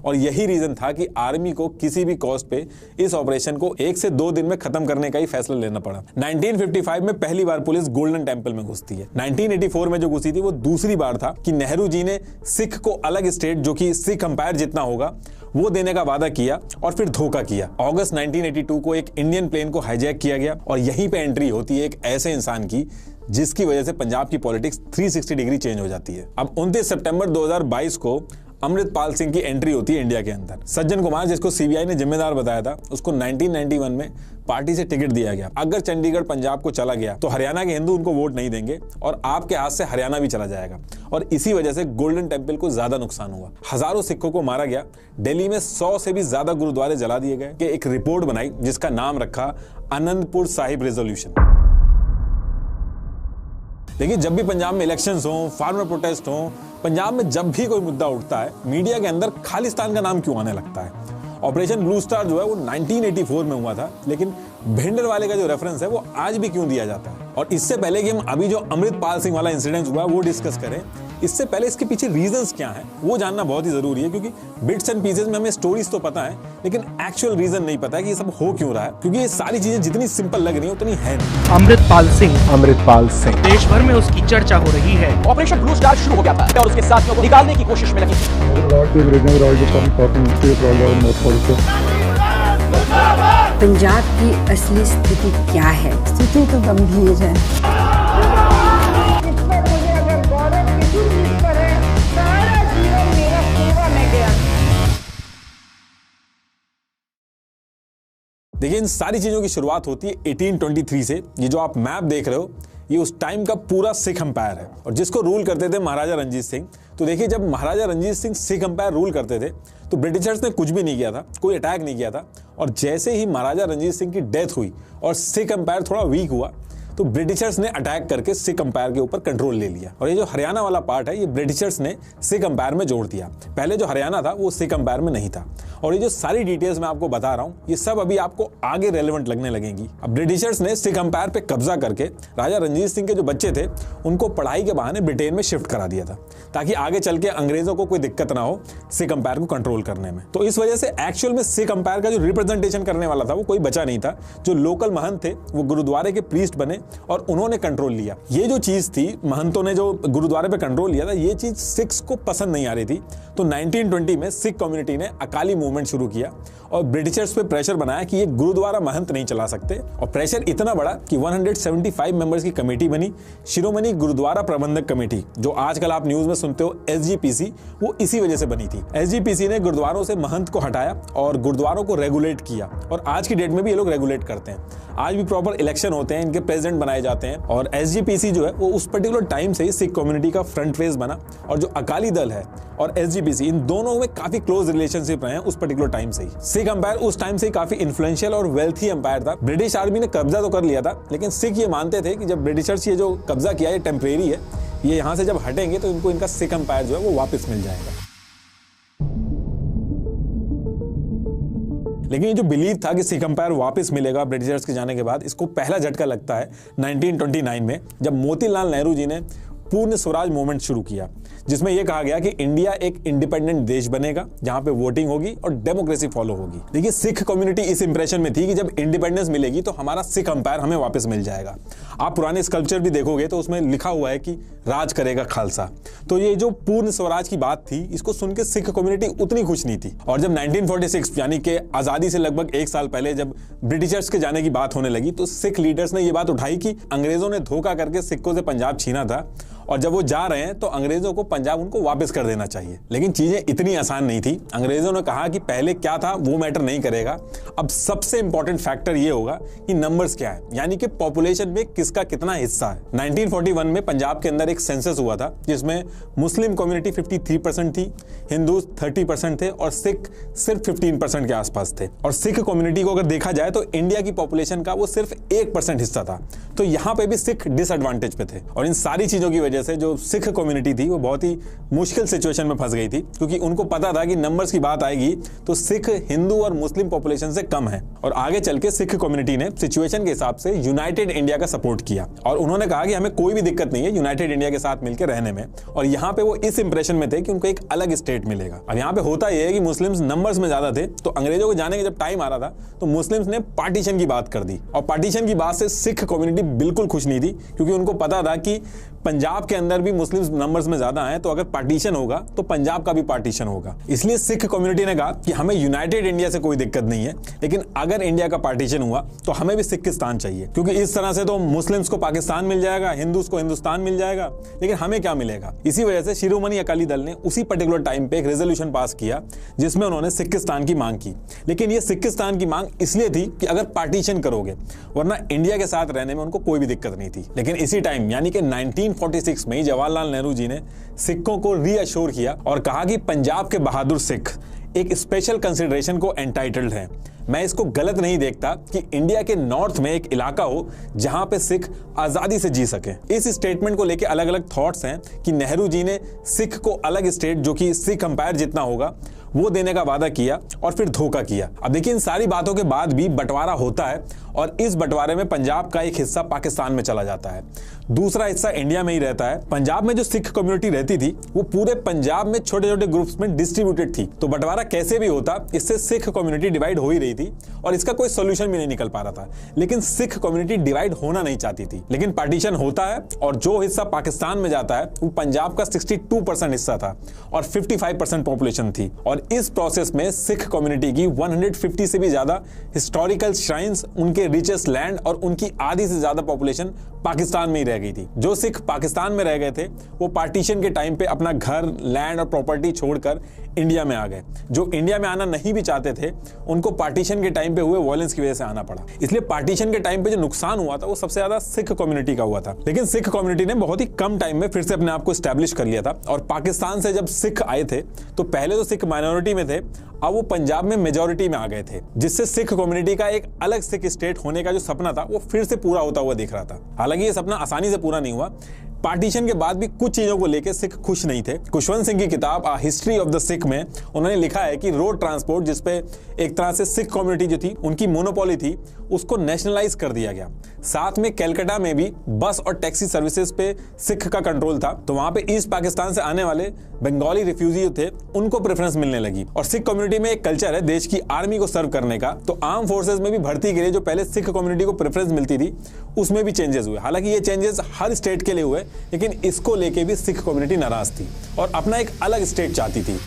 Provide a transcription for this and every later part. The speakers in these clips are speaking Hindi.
और यही रीजन था कि आर्मी को किसी भी कॉस्ट पे इस ऑपरेशन को 1 से 2 दिन में खत्म करने का ही फैसला लेना पड़ा। 1955 में पहली बार पुलिस गोल्डन टेंपल में घुसती है। 1984 में जो घुसी थी वो दूसरी बार था कि नेहरू जी ने सिख को अलग स्टेट जो कि सिख अंपायर जितना होगा वो देने का वादा किया और फिर धोखा किया। अगस्त 1982 को एक इंडियन प्लेन को हाईजैक किया गया और यहीं पे एंट्री होती है एक ऐसे इंसान की जिसकी वजह से पंजाब की पॉलिटिक्स 360 डिग्री चेंज हो जाती है। अब 29 सितंबर 2022 को अमृतपाल सिंह की एंट्री होती है इंडिया के अंदर। सज्जन कुमार, जिसको सीबीआई ने जिम्मेदार बताया था, उसको 1991 में पार्टी से टिकट दिया गया। अगर चंडीगढ़ पंजाब को चला गया तो हरियाणा के हिंदू उनको वोट नहीं देंगे और आपके हाथ से हरियाणा भी चला जाएगा। और इसी वजह से गोल्डन टेंपल को ज्यादा नुकसान हुआ। हजारों सिखों को मारा गया। दिल्ली में 100 से भी ज्यादा गुरुद्वारे जला दिए गए। कि एक रिपोर्ट बनाई जिसका नाम रखा आनंदपुर साहिब रेजोल्यूशन। देखिए, जब भी पंजाब में इलेक्शंस हो, फार्मर प्रोटेस्ट हो, पंजाब में जब भी कोई मुद्दा उठता है, मीडिया के अंदर खालिस्तान का नाम क्यों आने लगता है। ऑपरेशन ब्लू स्टार जो है वो 1984 में हुआ था, लेकिन भिंडरवाले का जो रेफरेंस है वो आज भी क्यों दिया जाता है। और इससे पहले कि हम अभी जो अमृतपाल सिंह वाला इंसिडेंट हुआ वो डिस्कस करें, इससे पहले इसके पीछे रीजंस क्या हैं वो जानना बहुत ही जरूरी है। क्योंकि बिट्स एंड पीसेस में हमें स्टोरीज तो पता है, लेकिन एक्चुअल रीजन नहीं पता है कि ये सब हो क्यों रहा है। क्योंकि ये सारी चीजें जितनी सिंपल लग रही है उतनी है नहीं। अमृतपाल सिंह देश भर में उसकी चर्चा हो रही है। ऑपरेशन ब्लू स्टार शुरू हो गया था और उसके साथियों को निकालने की कोशिश में लगी। पंजाब की असली स्थिति क्या है? स्थिति तो गंभीर है। इस पर मुझे अगर गौरव किसी चीज पर है, सारा जीवन मेरा सेवा में गया। देखिए, इन सारी चीजों की शुरुआत होती है 1823 से। ये जो आप मैप देख रहे हो ये उस टाइम का पूरा सिख अंपायर है और जिसको रूल करते थे महाराजा रंजीत सिंह। तो देखिए, जब महाराजा रंजीत सिंह सिख अंपायर रूल करते थे तो ब्रिटिशर्स ने कुछ भी नहीं किया था, कोई अटैक नहीं किया था। और जैसे ही महाराजा रंजीत सिंह की डेथ हुई और सिख अंपायर थोड़ा वीक हुआ तो ब्रिटिशर्स ने अटैक करके सिख अंपायर के ऊपर कंट्रोल ले लिया। और ये जो हरियाणा वाला पार्ट है ये ब्रिटिशर्स ने सिख अंपायर में जोड़ दिया। पहले जो हरियाणा था वो सिख अंपायर में नहीं था। और ये जो सारी डिटेल्स मैं आपको बता रहा हूँ ये सब अभी आपको आगे रेलेवेंट लगने लगेंगी। अब ब्रिटिशर्स ने सिख अंपायर पे कब्जा करके राजा रंजीत सिंह के जो बच्चे थे उनको पढ़ाई के बहाने ब्रिटेन में शिफ्ट करा दिया था, ताकि आगे चल के अंग्रेजों को कोई दिक्कत ना हो सिख अंपायर को कंट्रोल करने में। तो इस वजह से एक्चुअल में सिख अंपायर का जो रिप्रेजेंटेशन करने वाला था वो कोई बचा नहीं था। जो लोकल महंत थे वो गुरुद्वारे के प्रीस्ट बने और उन्होंने कंट्रोल लिया। ये जो चीज थी, महंतों ने जो गुरुद्वारे पे कंट्रोल लिया था, ये चीज सिख्स को पसंद नहीं आ रही थी। तो 1920 में सिख कम्युनिटी ने अकाली मूवमेंट शुरू किया और ब्रिटिशर्स पे प्रेशर बनाया कि ये गुरुद्वारा महंत नहीं चला सकते। और प्रेशर इतना बड़ा कि 175 मेंबर्स की कमेटी बनी, शिरोमणि गुरुद्वारा प्रबंधक कमेटी, जो आजकल आप न्यूज में सुनते हो SGPC, वो इसी वजह से बनी थी। SGPC ने गुरुद्वारों से महंत को हटाया और गुरुद्वारों को रेगुलेट किया। और आज की डेट में भी ये लोग रेगुलेट करते हैं। आज भी प्रॉपर इलेक्शन होते हैं, इनके प्रेसिडेंट बनाए जाते हैं। और SGPC जो है वो उस पर्टिकुलर टाइम से ही सिख कम्युनिटी का फ्रंट फेस बना। और जो अकाली दल है और SGPC, इन दोनों में काफी क्लोज रिलेशनशिप रहे हैं उस पर्टिकुलर टाइम से ही। सिख अंपायर उस टाइम से ही काफी इन्फ्लुएंशियल और वेल्थी अंपायर था। ब्रिटिश आर्मी ने कब्जा तो कर लिया था, लेकिन सिख ये मानते थे कि जब ब्रिटिशर्स ये जो कब्जा किया ये टेम्परेरी है, ये यहाँ से जब हटेंगे तो इनको इनका सिख अंपायर जो है वो वापस मिल जाएगा। लेकिन ये जो बिलीव था कि सिख अंपायर वापस मिलेगा ब्रिटिशर्स के जाने के बाद, इसको पहला झटका लगता है 1929 में, जब मोतीलाल नेहरू जी ने पूर्ण स्वराज मूवमेंट शुरू किया, जिसमें यह कहा गया कि इंडिया एक इंडिपेंडेंट देश बनेगा जहां पे वोटिंग होगी और डेमोक्रेसी फॉलो होगी। देखिए, सिख कम्युनिटी इस इंप्रेशन में थी कि जब इंडिपेंडेंस मिलेगी तो हमारा सिख अंपायर हमें वापस मिल जाएगा। आप पुराने स्कल्पचर भी देखोगे तो उसमें लिखा हुआ है कि राज करेगा खालसा। तो ये जो पूर्ण स्वराज की बात थी, इसको सुन के सिख कम्युनिटी उतनी खुश नहीं थी। और जब 1946 यानी कि आजादी से लगभग 1 साल पहले जब ब्रिटिशर्स के जाने की बात होने लगी तो सिख लीडर्स ने यह बात उठाई कि अंग्रेजों ने धोखा करके सिखों से पंजाब छीना था और जब वो जा रहे हैं तो अंग्रेजों को पंजाब उनको वापस कर देना चाहिए। लेकिन चीजें इतनी आसान नहीं थी। अंग्रेजों ने कहा कि पहले क्या था वो मैटर नहीं करेगा, अब सबसे इंपॉर्टेंट फैक्टर ये होगा कि नंबर्स क्या है, यानी कि पॉपुलेशन में किसका कितना हिस्सा है। 1941 में पंजाब के अंदर एक सेंसस हुआ था जिसमें मुस्लिम कम्युनिटी 53% थी, हिंदू 30% थे और सिख सिर्फ 15% के आसपास थे। और सिख कम्युनिटी को अगर देखा जाए तो इंडिया की पॉपुलेशन का वो सिर्फ 1% हिस्सा था। तो यहां पे भी सिख डिसएडवांटेज पे थे। और इन सारी चीजों की वजह वजह से जो सिख कम्युनिटी थी वो बहुत ही मुश्किल सिचुएशन में फंस गई थी, क्योंकि उनको पता था कि नंबर्स की बात आएगी तो सिख हिंदू और मुस्लिम पॉपुलेशन से कम है। और आगे चल के सिख कम्युनिटी ने सिचुएशन के हिसाब से यूनाइटेड इंडिया का सपोर्ट किया और उन्होंने कहा कि हमें कोई भी दिक्कत नहीं है यूनाइटेड इंडिया के साथ मिलकर रहने में। और यहाँ पे वो इस इंप्रेशन में थे कि उनको एक अलग स्टेट मिलेगा। अब यहाँ पे होता यह है कि मुस्लिम्स नंबर्स में ज्यादा थे, तो अंग्रेजों को जाने के जब टाइम आ रहा था तो मुस्लिम्स ने पार्टीशन की बात कर दी। और पार्टीशन की बात से सिख कम्युनिटी बिल्कुल खुश नहीं थी, क्योंकि उनको पता था कि पंजाब के अंदर भी मुस्लिम्स नंबर्स में ज्यादा हैं, तो अगर पार्टीशन होगा तो पंजाब का भी पार्टीशन होगा। इसलिए सिख कम्युनिटी ने कहा कि हमें यूनाइटेड इंडिया से कोई दिक्कत नहीं है, लेकिन अगर इंडिया का पार्टीशन हुआ तो हमें भी सिखिस्तान चाहिए, क्योंकि इस तरह से तो मुस्लिम्स को पाकिस्तान मिल जाएगा, हिंदूज को हिंदुस्तान मिल जाएगा, लेकिन हमें क्या मिलेगा। इसी वजह से शिरोमणि अकाली दल ने उसी पर्टिकुलर टाइम पे एक रेजोल्यूशन पास किया जिसमें उन्होंने सिखिस्तान की मांग की। लेकिन ये सिखिस्तान की मांग इसलिए थी कि अगर पार्टीशन करोगे, वरना इंडिया के साथ रहने में उनको कोई भी दिक्कत नहीं थी। लेकिन इसी टाइम यानी कि 1946 में जवाहरलाल नेहरू जी ने सिखों को रीअश्योर किया और कहा कि पंजाब के बहादुर सिख एक स्पेशल कंसिडरेशन को एंटाइटल्ड है। मैं इसको गलत नहीं देखता कि इंडिया के नॉर्थ में एक इलाका हो जहां पे सिख आजादी से जी सके। इस स्टेटमेंट को लेके अलग अलग थॉट्स हैं कि नेहरू जी ने सिख को अलग स्टेट जो कि सिख अंपायर जितना होगा वो देने का वादा किया और फिर धोखा किया। अब देखिए, इन सारी बातों के बाद भी बंटवारा होता है और इस बंटवारे में पंजाब का एक हिस्सा पाकिस्तान में चला जाता है, दूसरा हिस्सा इंडिया में ही रहता है। पंजाब में जो सिख कम्युनिटी रहती थी वो पूरे पंजाब में छोटे छोटे ग्रुप्स में डिस्ट्रीब्यूटेड थी। तो बंटवारा कैसे भी होता, इससे सिख कम्युनिटी डिवाइड हो ही रही थी और इसका कोई सोल्यूशन भी नहीं निकल पा रहा था। लेकिन सिख कम्युनिटी डिवाइड होना नहीं चाहती थी। लेकिन पार्टीशन होता है और जो हिस्सा पाकिस्तान में जाता है वो पंजाब का 62% हिस्सा था और 55% पॉपुलेशन थी। और इस प्रोसेस में सिख कम्युनिटी की 150 से भी ज्यादा हिस्टोरिकल श्राइन्स, उनके रिचेस्ट लैंड और उनकी आधी से ज्यादा पॉपुलेशन पाकिस्तान में ही रह गई थी। जो सिख पाकिस्तान में रह गए थे वो पार्टीशन के टाइम पे अपना घर, लैंड और प्रॉपर्टी छोड़कर इंडिया में आ गए। जो इंडिया में आना नहीं भी चाहते थे उनको पार्टीशन के टाइम पे हुए वायलेंस की वजह से आना पड़ा। इसलिए पार्टीशन के टाइम पे जो नुकसान हुआ था वो सबसे ज्यादा सिख कम्युनिटी का हुआ था। लेकिन सिख कम्युनिटी ने बहुत ही कम टाइम में फिर से अपने आप को एस्टैब्लिश कर लिया था। और पाकिस्तान से जब सिख आए थे तो पहले तो सिख माइनॉरिटी में थे, अब वो पंजाब में मेजॉरिटी में आ गए थे, जिससे सिख कम्युनिटी का एक अलग सिख स्टेट होने का जो सपना था वो फिर से पूरा होता हुआ दिख रहा था। हालांकि ये सपना आसानी से पूरा नहीं हुआ। पार्टीशन के बाद भी कुछ चीजों को लेकर सिख खुश नहीं थे। खुशवंत सिंह की किताब आ हिस्ट्री ऑफ द सिख में उन्होंने लिखा है कि रोड ट्रांसपोर्ट, जिसपे एक तरह से सिख कम्युनिटी जो थी उनकी मोनोपोली थी, उसको नेशनलाइज कर दिया गया। साथ में कलकत्ता में भी बस और टैक्सी सर्विसेज पे सिख का कंट्रोल था, तो वहां पे ईस्ट पाकिस्तान से आने वाले बंगाली रिफ्यूजी थे उनको प्रेफरेंस मिलने लगी। और सिख कम्युनिटी में एक कल्चर है देश की आर्मी को सर्व करने का, तो आर्म फोर्सेज में भी भर्ती के लिए जो पहले सिख कम्युनिटी को प्रेफरेंस मिलती थी उसमें भी चेंजेस हुए। हालांकि ये चेंजेस हर स्टेट के लिए हुए, लेकिन इसको लेके भी सिख कम्युनिटी नाराज थी और अपना एक अलग स्टेट चाहती थी।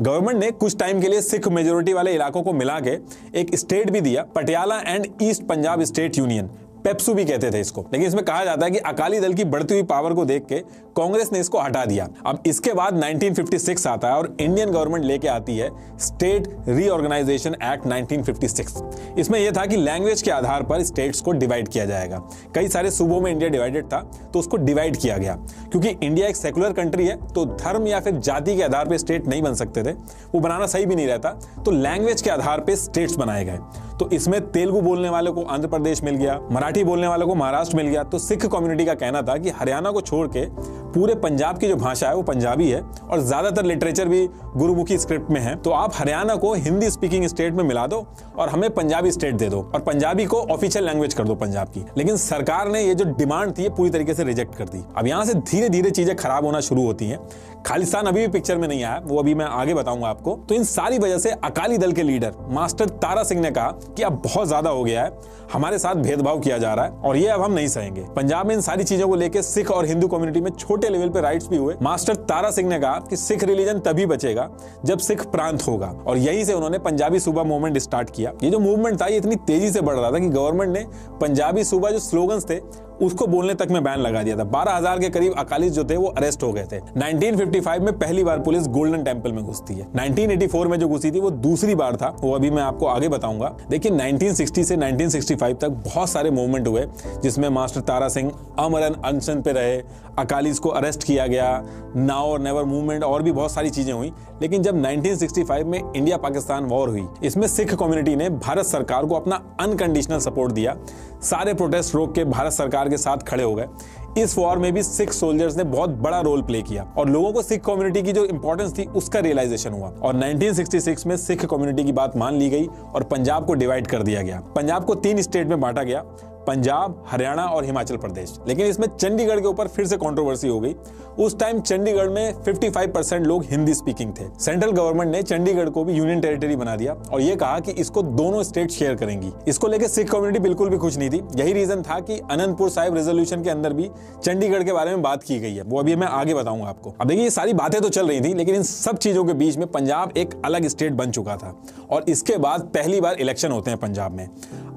गवर्नमेंट ने कुछ टाइम के लिए सिख मेजोरिटी वाले इलाकों को मिला के एक स्टेट भी दिया, Patiala and east Punjab state union, PEPSU भी कहते थे इसको। लेकिन इसमें कहा जाता है कि अकाली दल की बढ़ती हुई पावर को देख के कांग्रेस ने इसको हटा दिया। अब इसके बाद 1956 आता है और इंडियन गवर्नमेंट लेके आती है स्टेट रीऑर्गेनाइजेशन एक्ट 1956। इसमें यह था कि लैंग्वेज के आधार पर स्टेट्स को डिवाइड किया जाएगा। कई सारे सूबों में इंडिया डिवाइडेड था तो उसको डिवाइड किया गया। क्योंकि इंडिया एक सेकुलर कंट्री है तो धर्म या फिर जाति के आधार पर स्टेट नहीं बन सकते थे, वो बनाना सही भी नहीं रहता, तो लैंग्वेज के आधार पर स्टेट्स बनाए गए। तो इसमें तेलुगु बोलने वालों को आंध्र प्रदेश मिल गया, मराठी बोलने वालों को महाराष्ट्र मिल गया। तो सिख कम्युनिटी का कहना था कि हरियाणा को छोड़ के पूरे पंजाब की जो भाषा है वो पंजाबी है और ज्यादातर लिटरेचर भी गुरुमुखी स्क्रिप्ट में है, तो आप हरियाणा को हिंदी स्पीकिंग स्टेट में मिला दो और हमें पंजाबी स्टेट दे दो और पंजाबी को ऑफिशियल लैंग्वेज कर दो पंजाब की। लेकिन सरकार ने ये जो डिमांड थी ये पूरी तरीके से रिजेक्ट कर दी। अब यहाँ से धीरे धीरे चीजें खराब होना शुरू होती हैं। खालिस्तान अभी भी पिक्चर में नहीं आया, वो अभी मैं आगे बताऊंगा आपको। तो इन सारी वजह से अकाली दल के लीडर मास्टर तारा सिंह ने कहा कि अब बहुत ज्यादा हो गया है, हमारे साथ भेदभाव किया जा रहा है और ये अब हम नहीं सहेंगे। पंजाब में इन सारी चीजों को लेकर सिख और हिंदू कम्युनिटी में छोटे लेवल पे राइट्स भी हुए। मास्टर तारा सिंह ने कहा कि सिख रिलीजन तभी बचेगा जब सिख प्रांत होगा और यहीं से उन्होंने पंजाबी सूबा मूवमेंट स्टार्ट किया। ये जो मूवमेंट था ये इतनी तेजी से बढ़ रहा था कि गवर्नमेंट ने पंजाबी सूबा जो स्लोगन्स थे उसको बोलने तक में बैन लगा दिया था। 12,000 के करीब अकालीस जो थे वो अरेस्ट हो गए थे। 1955 में पहली बार पुलिस गोल्डन टेम्पल में घुसती है। 1984 में जो घुसी थी वो दूसरी बार था, वो अभी मैं आपको आगे बताऊंगा। देखिए 1960 से 1965 तक बहुत सारे मूवमेंट हुए जिसमें मास्टर तारा सिंह अमरन अनशन पे रहे, अकालीस को अरेस्ट किया गया, नाउ और नेवर मूवमेंट और भी बहुत सारी चीजें हुई। लेकिन जब 1965 में इंडिया पाकिस्तान वॉर हुई, इसमें सिख कम्युनिटी ने भारत सरकार को अपना अनकंडीशनल सपोर्ट दिया, सारे प्रोटेस्ट रोक के भारत सरकार के साथ खड़े हो गए। इस वॉर में भी सिख सोल्जर्स ने बहुत बड़ा रोल प्ले किया और लोगों को सिख कम्युनिटी की जो इंपॉर्टेंस थी उसका रियलाइजेशन हुआ और 1966 में सिख कम्युनिटी की बात मान ली गई और पंजाब को डिवाइड कर दिया गया। पंजाब को 3 स्टेट में बांटा गया, पंजाब, हरियाणा और हिमाचल प्रदेश। लेकिन इसमें चंडीगढ़ के ऊपर फिर से कंट्रोवर्सी हो गई। उस टाइम चंडीगढ़ में 55% लोग हिंदी स्पीकिंग थे। सेंट्रल गवर्नमेंट ने चंडीगढ़ को भी यूनियन टेरिटरी बना दिया और ये कहा कि इसको दोनों स्टेट शेयर करेंगी। इसको लेकर सिख कम्युनिटी बिल्कुल भी खुश नहीं थी। यही रीजन था कि अनंतपुर साहिब रेजोल्यूशन के अंदर भी चंडीगढ़ के बारे में बात की गई है, वो अभी मैं आगे बताऊंगा आपको। अब देखिए ये सारी बातें तो चल रही थी, लेकिन इन सब चीजों के बीच में पंजाब एक अलग स्टेट बन चुका था और इसके बाद पहली बार इलेक्शन होते हैं पंजाब में।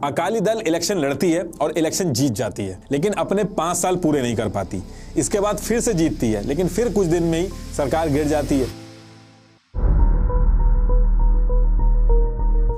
अकाली दल इलेक्शन लड़ती है और इलेक्शन जीत जाती है, लेकिन अपने 5 साल पूरे नहीं कर पाती। इसके बाद फिर से जीतती है, लेकिन फिर कुछ दिन में ही सरकार गिर जाती है।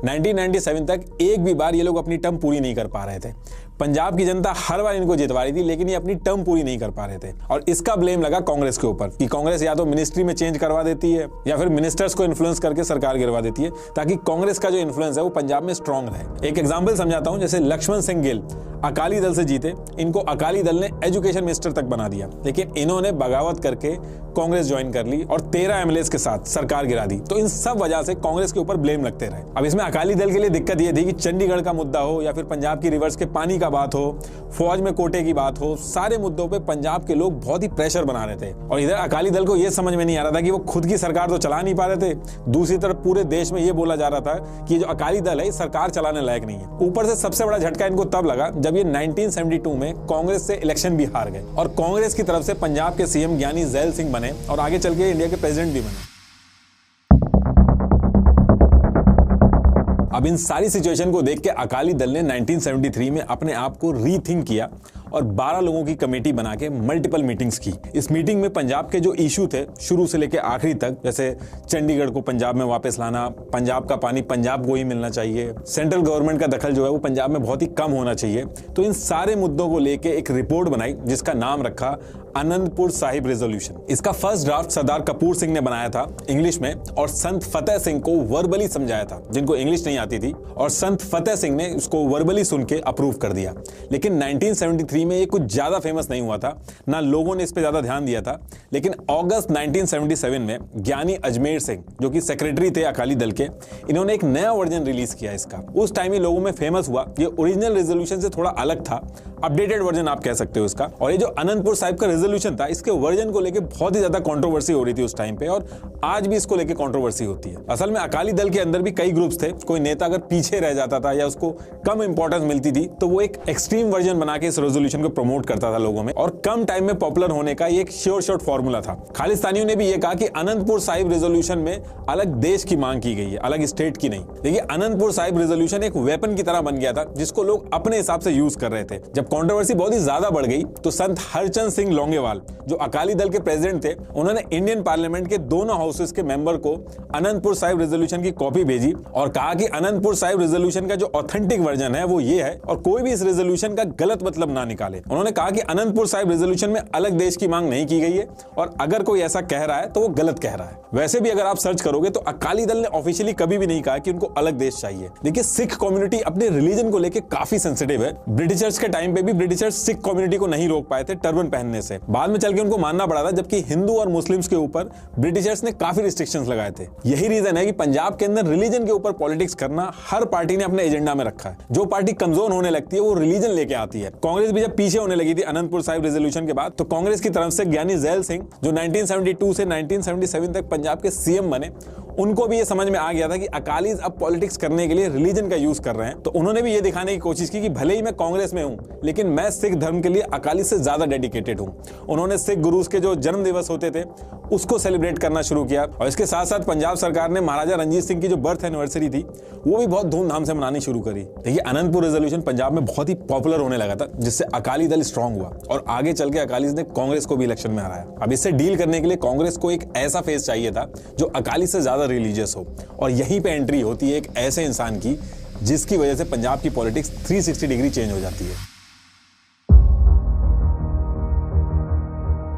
1997 तक एक भी बार ये लोग अपनी टर्म पूरी नहीं कर पा रहे थे। पंजाब की जनता हर बार इनको जितवा रही थी, लेकिन ये अपनी टर्म पूरी नहीं कर पा रहे थे और इसका ब्लेम लगा कांग्रेस के ऊपर कि कांग्रेस या तो मिनिस्ट्री में चेंज करवा देती है या फिर मिनिस्टर्स को इन्फ्लुएंस करके सरकार गिरवा देती है, ताकि कांग्रेस का जो इन्फ्लुएंस है वो पंजाब में स्ट्रांग रहे। एक एग्जाम्पल समझाता हूं, जैसे लक्ष्मण सिंह गिल अकाली दल से जीते, इनको अकाली दल ने एजुकेशन मिनिस्टर तक बना दिया, लेकिन इन्होंने बगावत करके कांग्रेस ज्वाइन कर ली और 13 एमएलए के साथ सरकार गिरा दी। तो इन सब वजह से कांग्रेस के ऊपर ब्लेम लगते रहे। अब इसमें अकाली दल के लिए दिक्कत यह थी कि चंडीगढ़ का मुद्दा हो या फिर पंजाब की रिवर्स के पानी का बात हो, फौज में कोटे की बात हो, सारे मुद्दों पे पंजाब के लोग बहुत ही प्रेशर बना रहे थे और इधर अकाली दल को यह समझ में नहीं आ रहा था कि वो खुद की सरकार तो चला नहीं पा रहे थे, दूसरी तरफ पूरे देश में यह बोला जा रहा था कि जो अकाली दल है सरकार चलाने लायक नहीं है। ऊपर से सबसे बड़ा झटका इनको तब लगा जब ये 1972 में कांग्रेस से इलेक्शन भी हार गए और कांग्रेस की तरफ से पंजाब के सीएम ज्ञानी जैल सिंह बने और आगे चल के इंडिया के प्रेसिडेंट भी बने। अब इन सारी सिचुएशन को देख के अकाली दल ने 1973 में अपने आप को रीथिंक किया और 12 लोगों की कमेटी बना के मल्टीपल मीटिंग्स की। इस मीटिंग में पंजाब के जो इशू थे शुरू से लेकर आखिरी तक, जैसे चंडीगढ़ को पंजाब में वापस लाना, पंजाब का पानी पंजाब को ही मिलना चाहिए, सेंट्रल गवर्नमेंट का दखल जो है वो पंजाब में बहुत ही कम होना चाहिए, तो इन सारे मुद्दों को लेके एक रिपोर्ट बनाई जिसका नाम रखा अनंतपुर साहिब रेजोल्यूशन। इसका फर्स्ट ड्राफ्ट सरदार कपूर सिंह ने बनाया था इंग्लिश में और संत फतेह सिंह को वर्बली समझाया था, जिनको इंग्लिश नहीं आती थी, और संत फतेह सिंह ने उसको वर्बली सुन के अप्रूव कर दिया। लेकिन 1973 में ये कुछ ज्यादा फेमस नहीं हुआ था, ना लोगों ने इस पे ज्यादा ध्यान दिया था। लेकिन अगस्त 1977 में ज्ञानी अजमेर सिंह, जो कि सेक्रेटरी थे अकाली दल के, इन्होंने एक नया वर्जन रिलीज किया इसका। उस टाइम ही लोगों में फेमस हुआ। ये ओरिजिनल रेजोल्यूशन से थोड़ा अलग था, अपडेटेड वर्जन आप कह सकते हो इसका। और ये जो अनंतपुर साहिब का रेजोल्यूशन था, इसके वर्जन को लेकर बहुत ही ज्यादा कंट्रोवर्सी हो रही थी उस टाइम पे, और आज भी इसको लेकर कंट्रोवर्सी होती है। असल में अकाली दल के अंदर भी कई ग्रुप्स थे। कोई नेता अगर पीछे रह जाता था या उसको कम इंपॉर्टेंस मिलती थी तो वो एक एक्सट्रीम वर्जन बना के इस रेजोल्यूशन को प्रमोट करता था लोगों में, और कम टाइम में पॉपुलर होने का ये एक श्योर शॉट फॉर्मूला था। खालिस्तानियों ने भी ये कहा कि अनंतपुर साहिब रेजोल्यूशन में अलग देश की मांग की गई है, अलग स्टेट की नहीं। देखिए अनंतपुर साहिब रेजोल्यूशन एक वेपन की तरह बन गया था जिसको लोग अपने हिसाब से यूज कर रहे थे। जब कंट्रोवर्सी बहुत ही ज्यादा बढ़ गई तो संत हरचंद सिंह लोंगेवाल, जो अकाली दल के प्रेसिडेंट थे, उन्होंने इंडियन पार्लियामेंट के दोनों हाउसेस के मेंबर को अनंतपुर साहिब रेजोल्यूशन की कॉपी भेजी और कहा कि अनंतपुर साहिब रेजोल्यूशन का जो ऑथेंटिक वर्जन है वो ये है और कोई भी इस रेजोल्यूशन का गलत मतलब ना निकाले। उन्होंने कहा कि अनंतपुर साहिब रेजोल्यूशन में अलग देश की मांग नहीं की गई है और अगर कोई ऐसा कह रहा है तो वो गलत कह रहा है। वैसे भी अगर आप सर्च करोगे तो अकाली दल ने ऑफिशियली कभी भी नहीं कहा कि उनको अलग देश चाहिए। देखिए सिख कम्युनिटी अपने रिलीजन को लेकर काफी सेंसिटिव है। ब्रिटिशर्स के टाइम पे भी ब्रिटिशर्स सिख कम्युनिटी को नहीं रोक पाए थे टर्बन पहनने से, बाद में चल के उनको मानना पड़ा था, जबकि हिंदू और मुस्लिम्स के ऊपर ब्रिटिशर्स ने काफी रिस्ट्रिक्शंस लगाए थे। यही रीजन है कि पंजाब के अंदर रिलीजन के ऊपर पॉलिटिक्स करना हर पार्टी ने अपने एजेंडा में रखा है। जो पार्टी कमजोर होने लगती है वो रिलीजन लेके आती है। कांग्रेस भी जब पीछे होने लगी थी अनंतपुर साहिब रेजोल्यूशन के बाद, तो कांग्रेस की तरफ से ज्ञानी जैल सिंह, जो 1972 से 1977 तक पंजाब के सीएम बने उनको भी ये समझ में आ गया था कि अकालीज अब पॉलिटिक्स करने के लिए रिलीजन का यूज कर रहे हैं। तो उन्होंने भी ये दिखाने की कोशिश की कि भले ही मैं कांग्रेस में हूं, लेकिन मैं सिख धर्म के लिए अकाली से ज्यादा डेडिकेटेड हूं। उन्होंने सिख गुरुज के जो जन्म दिवस होते थे उसको सेलिब्रेट करना शुरू किया, और इसके साथ साथ पंजाब सरकार ने महाराजा रंजीत सिंह की जो बर्थ एनिवर्सरी थी वो भी बहुत धूमधाम से मनानी शुरू करी। देखिए, अनंतपुर रेजोल्यूशन पंजाब में बहुत ही पॉपुलर होने लगा था, जिससे अकाली दल स्ट्रांग हुआ और आगे चल के अकालीज ने कांग्रेस को भी इलेक्शन में हराया। अब इससे डील करने के लिए कांग्रेस को एक ऐसा फेस चाहिए था जो अकाली से ज्यादा रिलीजियस हो, और यहीं पे एंट्री होती है एक ऐसे इंसान की जिसकी वजह से पंजाब की पॉलिटिक्स 360 डिग्री चेंज हो जाती है।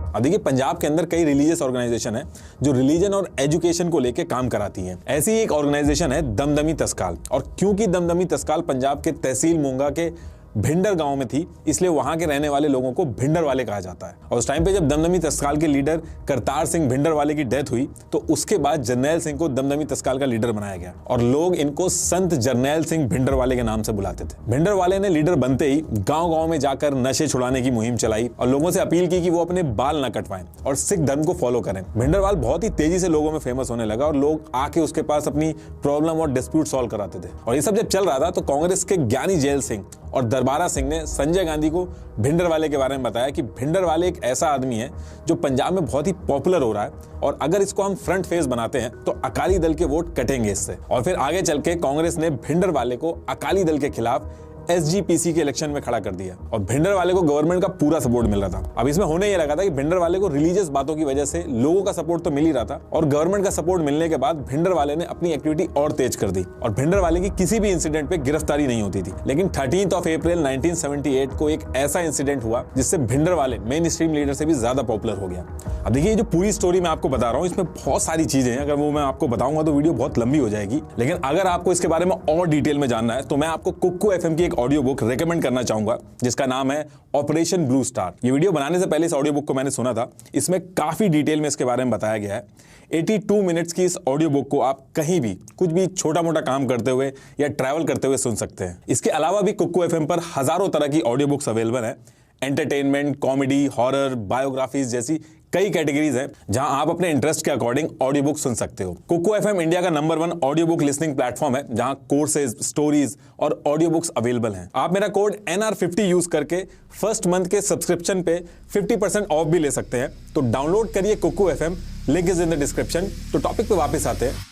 अब देखिए, पंजाब के अंदर कई रिलीजियस ऑर्गेनाइजेशन है जो रिलीजन और एजुकेशन को लेके काम कराती हैं। ऐसी एक ऑर्गेनाइजेशन है दमदमी तस्काल, और क्योंकि दमदमी तस्काल पंजाब के तहसील मूंगा के भिंडर गांव में थी, इसलिए वहां के रहने वाले लोगों को भिंडर वाले कहा जाता है। और उस टाइम पे जब दमदमी तस्काल के लीडर करतार सिंह भिंडर वाले की डेथ हुई, तो उसके बाद जरनैल सिंह को दमदमी तस्काल का लीडर बनाया गया, और लोग इनको संत जरनैल सिंह भिंडर वाले के नाम से बुलाते थे। भिंडर वाले ने लीडर बनते ही गांव-गांव में जाकर नशे छुड़ाने की मुहिम चलाई और लोगों से अपील की कि वो अपने बाल न कटवाएं और सिख धर्म को फॉलो करें। भिंडरवाल बहुत ही तेजी से लोगों में फेमस होने लगा और लोग आके उसके पास अपनी प्रॉब्लम और डिस्प्यूट सॉल्व कराते थे। और ये सब जब चल रहा था तो कांग्रेस के ज्ञानी जैल सिंह और दरबारा सिंह ने संजय गांधी को भिंडर वाले के बारे में बताया कि भिंडर वाले एक ऐसा आदमी है जो पंजाब में बहुत ही पॉपुलर हो रहा है, और अगर इसको हम फ्रंट फेस बनाते हैं तो अकाली दल के वोट कटेंगे इससे। और फिर आगे चल के कांग्रेस ने भिंडर वाले को अकाली दल के खिलाफ SGPC के इलेक्शन में खड़ा कर दिया, और भिंडर वाले को गवर्नमेंट का पूरा सपोर्ट मिल रहा था। अब इसमें होने ये लगा था कि भिंडर वाले को रिलीजियस बातों की वजह से लोगों का सपोर्ट तो मिल ही रहा था, और गवर्नमेंट का सपोर्ट मिलने के बाद भिंडर वाले ने अपनी एक्टिविटी और तेज कर दी, और भिंडर वाले की किसी भी इंसिडेंट पे गिरफ्तारी नहीं होती थी। लेकिन 13 अप्रैल 1978 को एक ऐसा इंसिडेंट हुआ जिससे भिंडर वाले मेन स्ट्रीम लीडर से भी ज्यादा पॉपुलर हो गया। अब देखिए, जो पूरी स्टोरी मैं आपको बता रहा हूँ इसमें बहुत सारी चीजें हैं, अगर वो मैं आपको बताऊंगा तो वीडियो बहुत लंबी हो जाएगी। लेकिन अगर आपको इसके बारे में और डिटेल में जानना है तो मैं आपको कुक्कू FM की एक ऑडियो बुक रेकमेंड करना चाहूंगा जिसका नाम है ऑपरेशन ब्लू स्टार। ये वीडियो बनाने से पहले इस ऑडियो बुक को मैंने सुना था, इसमें काफी डिटेल में इसके बारे में बताया गया है। 82 मिनट्स की इस ऑडियो बुक को आप कहीं भी कुछ भी छोटा मोटा काम करते हुए या ट्रैवल करते हुए सुन सकते हैं। इसके अलावा भी कुक्कू FM पर हजारों तरह की ऑडियो बुक्स अवेलेबल है। एंटरटेनमेंट, कॉमेडी, हॉरर, बायोग्राफीज जैसी कई कैटेगरीज हैं जहां आप अपने इंटरेस्ट के अकॉर्डिंग ऑडियो बुक सुन सकते हो। कुक्कू FM इंडिया का number 1 audio book listening platform है जहां कोर्सेज, स्टोरीज और ऑडियो बुक्स अवेलेबल हैं। आप मेरा कोड NR50 यूज करके फर्स्ट मंथ के सब्सक्रिप्शन पे 50% ऑफ भी ले सकते हैं। तो डाउनलोड करिए कुक्कू FM, link is in the description. तो टॉपिक पे वापस आते हैं।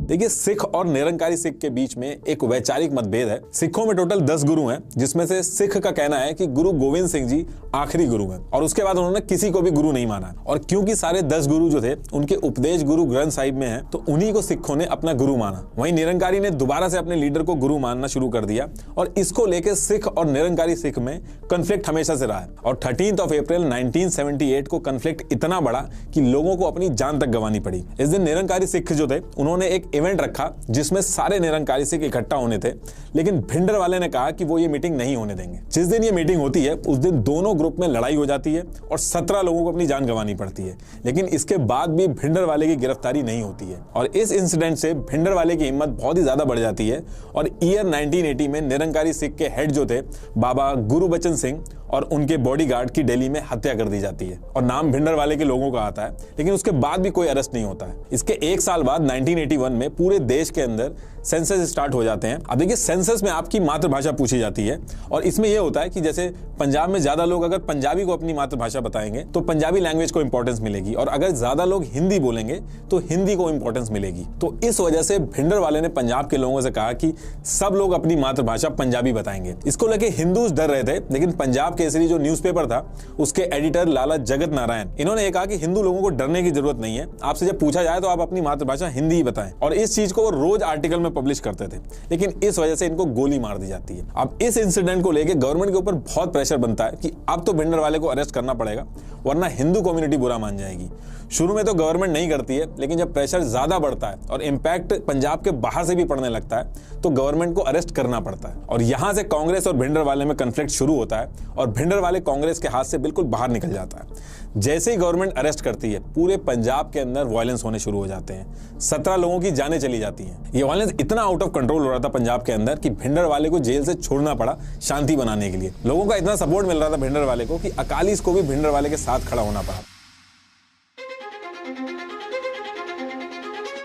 देखिए, सिख और निरंकारी सिख के बीच में एक वैचारिक मतभेद है। सिखों में टोटल 10 गुरु हैं, जिसमें से सिख का कहना है कि गुरु गोविंद सिंह जी आखिरी गुरु हैं, और उसके बाद उन्होंने किसी को भी गुरु नहीं माना। और क्योंकि सारे 10 गुरु जो थे उनके उपदेश गुरु ग्रंथ साहिब में है, तो उन्हीं को सिखों ने अपना गुरु माना। वहीं निरंकारी ने दोबारा से अपने लीडर को गुरु मानना शुरू कर दिया, और इसको लेकर सिख और निरंकारी सिख में कंफ्लिक्ट हमेशा से रहा है। और 13 अप्रैल 1978 को कंफ्लिक्ट इतना बड़ा कि लोगों को अपनी जान तक गंवानी पड़ी। इस दिन निरंकारी सिख जो थे उन्होंने एक इवेंट रखा जिसमें सारे निरंकारी सिख इकट्ठा होने थे, लेकिन भिंडर वाले ने कहा कि वो ये मीटिंग नहीं होने देंगे। जिस दिन ये मीटिंग होती है उस दिन दोनों ग्रुप में लड़ाई हो जाती है और 17 लोगों को अपनी जान गंवानी पड़ती है। लेकिन इसके बाद भी भिंडर वाले की गिरफ्तारी नहीं होती है, और इस इंसिडेंट से भिंडर वाले की हिम्मत बहुत ही ज्यादा बढ़ जाती है। और ईयर 1980 में निरंकारी सिख के हेड जो थे बाबा गुरुबचन सिंह और उनके बॉडीगार्ड की दिल्ली में हत्या कर दी जाती है, और नाम भिंडर वाले के लोगों का आता है। लेकिन उसके बाद भी कोई अरेस्ट नहीं होता है। इसके एक साल बाद 1981 में पूरे देश के अंदर सेंसस स्टार्ट हो जाते हैं। अब देखिए, सेंसस में आपकी मातृभाषा पूछी जाती है, और इसमें यह होता है कि जैसे पंजाब में ज्यादा लोग अगर पंजाबी को अपनी मातृभाषा बताएंगे तो पंजाबी लैंग्वेज को इंपॉर्टेंस मिलेगी, और अगर ज्यादा लोग हिंदी बोलेंगे तो हिंदी को इंपॉर्टेंस मिलेगी। तो इस वजह से भिंडर वाले ने पंजाब के लोगों से कहा कि सब लोग अपनी मातृभाषा पंजाबी बताएंगे। इसको लेके हिंदूज डर रहे थे, लेकिन पंजाब केसरी जो न्यूज़पेपर था उसके एडिटर लाला जगत नारायण, इन्होंने ये कहा कि हिंदू लोगों को डरने की जरूरत नहीं है, आपसे जब पूछा जाए तो आप अपनी मातृभाषा हिंदी ही बताएं। और इस चीज को वो रोज आर्टिकल में पब्लिश करते थे, लेकिन इस वजह से इनको गोली मार दी जाती है। अब इस इंसिडेंट को लेकर गवर्नमेंट के ऊपर बहुत प्रेशर बनता है कि अब तो भिंडर वाले को अरेस्ट करना पड़ेगा, वरना हिंदू कम्युनिटी बुरा मान जाएगी। शुरू में तो गवर्नमेंट नहीं करती है, लेकिन जब प्रेशर ज्यादा बढ़ता है और इम्पैक्ट पंजाब के बाहर से भी पड़ने लगता है तो गवर्नमेंट को अरेस्ट करना पड़ता है। और यहां से कांग्रेस और भिंडरवाले में कन्फ्लिक्ट शुरू होता है और भिंडरवाले कांग्रेस के हाथ से बिल्कुल बाहर निकल जाता है। जैसे ही गवर्नमेंट अरेस्ट करती है, पूरे पंजाब के अंदर वायलेंस होने शुरू हो जाते हैं। 17 लोगों की जानें चली जाती हैं। ये वायलेंस इतना आउट ऑफ कंट्रोल हो रहा था पंजाब के अंदर कि भिंडरवाले को जेल से छोड़ना पड़ा शांति बनाने के लिए। लोगों का इतना सपोर्ट मिल रहा था भिंडरवाले को कि अकालीस को भी भिंडरवाले के साथ खड़ा होना पड़ा।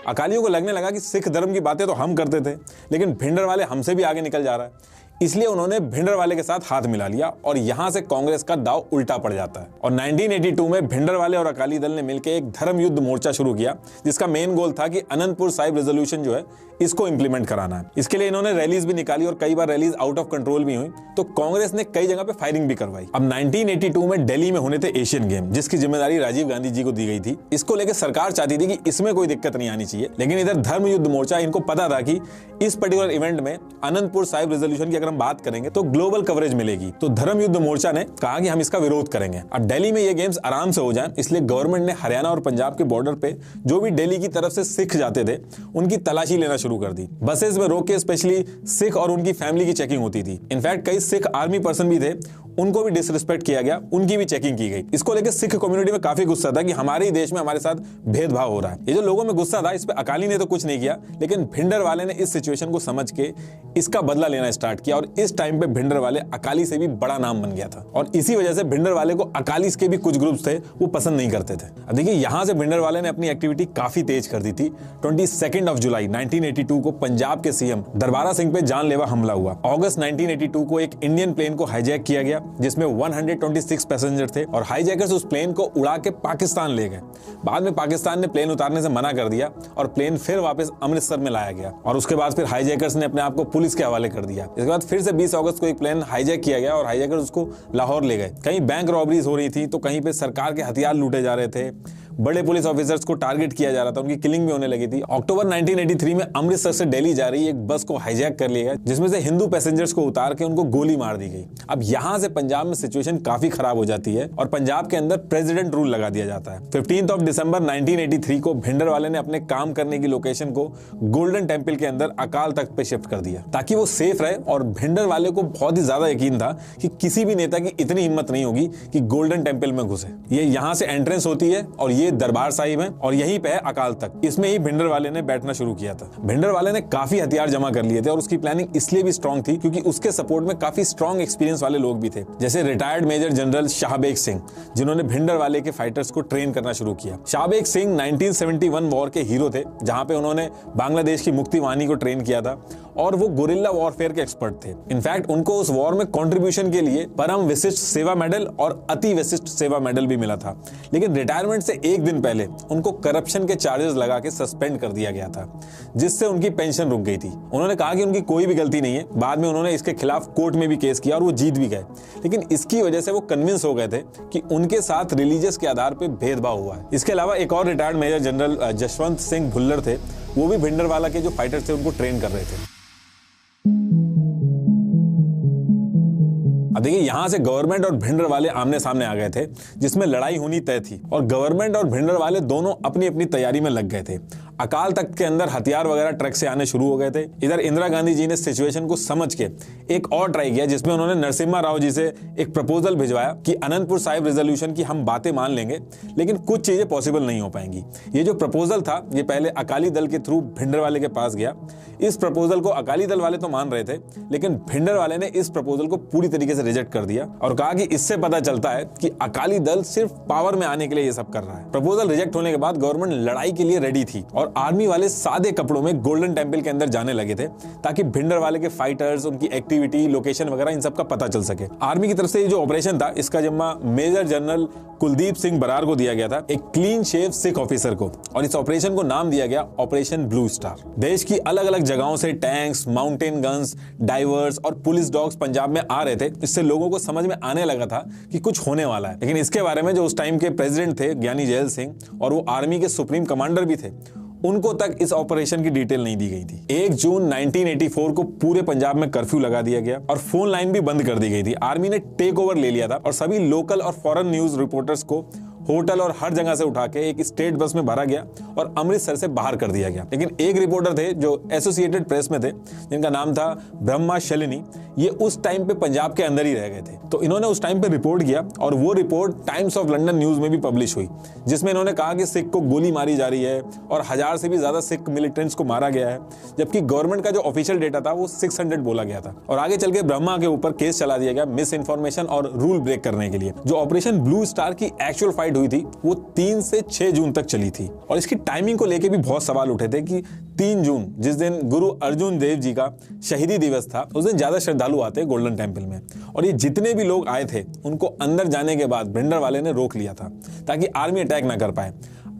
अकालियों को लगने लगा कि सिख धर्म की बातें तो हम करते थे, लेकिन भिंडरवाले हमसे भी आगे निकल जा रहा है, इसलिए उन्होंने भिंडरवाले के साथ हाथ मिला लिया और यहां से कांग्रेस का दाव उल्टा पड़ जाता है। और 1982 में भिंडरवाले और अकाली दल ने मिलकर एक धर्म युद्ध मोर्चा शुरू किया, जिसका मेन गोल था कि आनंदपुर साहिब रेजोल्यूशन जो है इसको इंप्लीमेंट कराना है। इसके लिए इन्होंने रैलीज भी निकाली और कई बार रैलीज आउट ऑफ कंट्रोल भी हुई, तो कांग्रेस ने कई जगह पे फायरिंग भी करवाई। अब 1982 में दिल्ली में होने थे एशियन गेम, जिसकी जिम्मेदारी राजीव गांधी जी को दी गई थी। इसको लेकर सरकार चाहती थी कि इसमें कोई दिक्कत नहीं आनी चाहिए, लेकिन इधर धर्म युद्ध मोर्चा, इनको पता था कि इस पर्टिकुलर इवेंट में आनंदपुर साहिब रेजोल्यूशन की अगर हम बात करेंगे तो ग्लोबल कवरेज मिलेगी। तो धर्म युद्ध मोर्चा ने कहा कि हम इसका विरोध करेंगे। अब दिल्ली में ये गेम्स आराम से हो जाएं, इसलिए गवर्नमेंट ने हरियाणा और पंजाब के बॉर्डर पे जो भी दिल्ली की तरफ से सिख जाते थे उनकी तलाशी लेना शुरू कर दी। बसेस में रोक के स्पेशली सिख और उनकी फैमिली की चेकिंग होती थी। इनफैक्ट कई सिख आर्मी पर्सन भी थे, उनको भी डिसरिस्पेक्ट किया गया, उनकी भी चेकिंग की गई। इसको लेकर सिख कम्युनिटी में काफी गुस्सा था कि हमारे ही देश में हमारे साथ भेदभाव हो रहा है। ये जो लोगों में गुस्सा था, इस पे अकाली ने तो कुछ नहीं किया, लेकिन भिंडरवाले ने इस सिचुएशन को समझ के इसका बदला लेना स्टार्ट किया और इस टाइम पे भिंडरवाले अकाली से भी बड़ा नाम बन गया था। और इसी वजह से भिंडरवाले को अकाली के भी कुछ ग्रुप्स थे वो पसंद नहीं करते थे। अब देखिए, यहां से भिंडरवाले ने अपनी एक्टिविटी काफी तेज कर दी थी। 22 जुलाई 1982 को पंजाब के सीएम दरबारा सिंह पे जानलेवा हमला हुआ। अगस्त 1982 को एक इंडियन प्लेन को हाईजैक किया गया, जिसमें 126 पैसेंजर थे और हाईजैकर्स उस प्लेन को उड़ा के पाकिस्तान ले गए। बाद में पाकिस्तान ने प्लेन उतारने से मना कर दिया और प्लेन फिर वापस अमृतसर में लाया गया और उसके बाद फिर हाईजैकर्स ने अपने आप को पुलिस के हवाले कर दिया। इसके बाद फिर से 20 अगस्त को एक प्लेन हाईजैक किया गया और हाईजैकर्स उसको लाहौर ले गए। कहीं बैंक रॉबरीज हो रही थी तो कहीं पे सरकार के हथियार लूटे जा रहे थे, बड़े पुलिस ऑफिसर्स को टारगेट किया जा रहा था, उनकी किलिंग भी होने लगी थी। अक्टूबर 1983 में अमृतसर से दिल्ली जा रही एक बस को हाईजैक कर लिया गया, जिसमें से हिंदू पैसेंजर्स को उतार के उनको गोली मार दी गई। अब यहां से पंजाब में सिचुएशन काफी खराब हो जाती है और पंजाब के अंदर प्रेसिडेंट रूल लगा दिया जाता है। 15 दिसंबर 1983 को भिंडरवाले ने अपने काम करने की लोकेशन को गोल्डन टेम्पल के अंदर अकाल तख्त पे शिफ्ट कर दिया ताकि वो सेफ रहे। और भिंडरवाले को बहुत ही ज्यादा यकीन था कि किसी भी नेता की इतनी हिम्मत नहीं होगी कि गोल्डन टेम्पल में घुसे। ये यहां से एंट्रेंस होती है और ये दरबार साहिब है और यहीं पे है अकाल तख्त। इसमें ही भिंडरवाले ने बैठना शुरू किया था। भिंडरवाले ने काफी हथियार जमा कर लिए थे और उसकी प्लानिंग इसलिए भी स्ट्रांग थी क्योंकि उसके सपोर्ट में काफी स्ट्रांग एक्सपीरियंस वाले लोग भी थे, जैसे retired major general Shabeg Singh, जिन्होंने भिंडरवाले के फाइटर्स को ट्रेन करना शुरू किया। शाहबेग सिंह 1971 वॉर के हीरो थे, जहां पे उन्होंने बांग्लादेश की मुक्ति वाहिनी को ट्रेन किया था और वो गोरिल्ला वॉरफेयर के एक्सपर्ट थे। इनफैक्ट उनको उस वॉर में कंट्रीब्यूशन के लिए परम विशिष्ट सेवा मेडल और अति विशिष्ट सेवा मेडल भी मिला था। लेकिन रिटायरमेंट से एक दिन पहले उनको करप्शन के चार्जेस लगा के सस्पेंड कर दिया गया था, जिससे उनकी पेंशन रुक गई थी। उन्होंने कहा कि उनकी कोई भी गलती नहीं है। बाद में उन्होंने इसके खिलाफ कोर्ट में भी केस किया और वो जीत भी गए, लेकिन इसकी वजह से वो कन्विंस हो गए थे कि उनके साथ रिलीजियस के आधार पर भेदभाव हुआ है। इसके अलावा एक और retired major general Jaswant Singh Bhullar थे, वो भी भिंडरवाला के जो फाइटर्स थे उनको ट्रेन कर रहे थे। अब देखिए, यहां से गवर्नमेंट और भिंडरवाले आमने सामने आ गए थे, जिसमें लड़ाई होनी तय थी और गवर्नमेंट और भिंडरवाले दोनों अपनी अपनी तैयारी में लग गए थे। अकाल तख्त के अंदर हथियार वगैरह ट्रक से आने शुरू हो गए थे। इधर इंदिरा गांधी जी ने सिचुएशन को समझ के एक और ट्राई किया, जिसमें उन्होंने नरसिम्हा राव जी से एक प्रपोजल भिजवाया कि आनंदपुर साहिब रेजोल्यूशन की हम बातें मान लेंगे, लेकिन कुछ चीजें पॉसिबल नहीं हो पाएंगी। ये जो प्रपोजल था, ये पहले अकाली दल के थ्रू भिंडरवाले के पास गया। इस प्रपोजल को अकाली दल वाले तो मान रहे थे, लेकिन भिंडरवाले ने इस प्रपोजल को पूरी तरीके से रिजेक्ट कर दिया और कहा कि इससे पता चलता है कि अकाली दल सिर्फ पावर में आने के लिए ये सब कर रहा है। प्रपोजल रिजेक्ट होने के बाद गवर्नमेंट लड़ाई के लिए रेडी थी और आर्मी वाले सादे कपड़ों में गोल्डन टेम्पल के अंदर जाने लगे थे ताकि भिंडरवाले के फाइटर्स, उनकी एक्टिविटी, लोकेशन वगैरह इन सब का पता चल सके। आर्मी की तरफ से ये जो ऑपरेशन था, इसका जिम्मा मेजर जनरल कुलदीप सिंह बरार को दिया गया था, एक क्लीन शेव सिख ऑफिसर को, और इस ऑपरेशन को नाम दिया गया ऑपरेशन ब्लू स्टार। देश की अलग अलग जगहों से टैंक्स, माउंटेन गन्स, डाइवर्स और पुलिस डॉग्स पंजाब में आ रहे थे। इससे लोगों को समझ में आने लगा था कि कुछ होने वाला है। लेकिन इसके बारे में जो उस टाइम के प्रेसिडेंट थे ज्ञानी जैल सिंह और वो आर्मी के सुप्रीम कमांडर भी थे, उनको तक इस ऑपरेशन की डिटेल नहीं दी गई थी। 1 जून 1984 को पूरे पंजाब में कर्फ्यू लगा दिया गया और फोन लाइन भी बंद कर दी गई थी। आर्मी ने टेक ओवर ले लिया था और सभी लोकल और फॉरेन न्यूज रिपोर्टर्स को होटल और हर जगह से उठा के एक स्टेट बस में भरा गया और अमृतसर से बाहर कर दिया गया। लेकिन एक रिपोर्टर थे जो एसोसिएटेड प्रेस में थे, जिनका नाम था ब्रह्मा शलिनी, ये उस टाइम पे पंजाब के अंदर ही रह गए थे। तो इन्होंने उस टाइम पे रिपोर्ट किया और वो report times of London news में भी पब्लिश हुई, जिसमें इन्होंने कहा कि सिख को गोली मारी जा रही है और 1000 से भी ज्यादा सिख मिलिटेंट्स को मारा गया है, जबकि गवर्नमेंट का जो ऑफिशियल डेटा था वो 600 बोला गया था। और आगे चल के ब्रह्मा के ऊपर केस चला दिया गया मिस इन्फॉर्मेशन और रूल ब्रेक करने के लिए। जो ऑपरेशन ब्लू स्टार की एक्चुअल फाइट हुई थी वो 3 से 6 जून तक चली थी। और इसकी टाइमिंग को लेके भी बहुत सवाल उठे थे कि 3 जून जिस दिन गुरु अर्जुन देव जी का शहीदी दिवस था, उस दिन ज्यादा श्रद्धालु आते गोल्डन टेम्पल में, और ये जितने भी लोग आए थे उनको अंदर जाने के बाद भिंडरवाले ने रोक लिया था ताकि आर्मी अटैक ना कर पाए।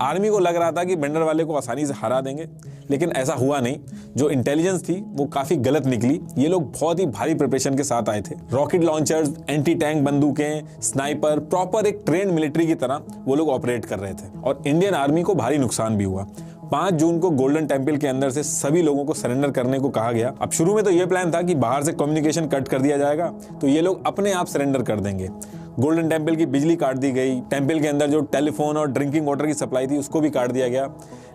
आर्मी को लग रहा था कि भिंडरवाले को आसानी से हरा देंगे, लेकिन ऐसा हुआ नहीं। जो इंटेलिजेंस थी वो काफी गलत निकली। ये लोग बहुत ही भारी प्रिपरेशन के साथ आए थे। रॉकेट लॉन्चर्स, एंटी टैंक बंदूकें, स्नाइपर, प्रॉपर एक ट्रेन मिलिट्री की तरह वो लोग ऑपरेट कर रहे थे और इंडियन आर्मी को भारी नुकसान भी हुआ। 5 जून को गोल्डन टेम्पल के अंदर से सभी लोगों को सरेंडर करने को कहा गया। अब शुरू में तो ये प्लान था कि बाहर से कम्युनिकेशन कट कर दिया जाएगा तो ये लोग अपने आप सरेंडर कर देंगे। गोल्डन टेम्पल की बिजली काट दी गई, टेम्पल के अंदर जो टेलीफोन और ड्रिंकिंग वाटर की सप्लाई थी उसको भी काट दिया गया।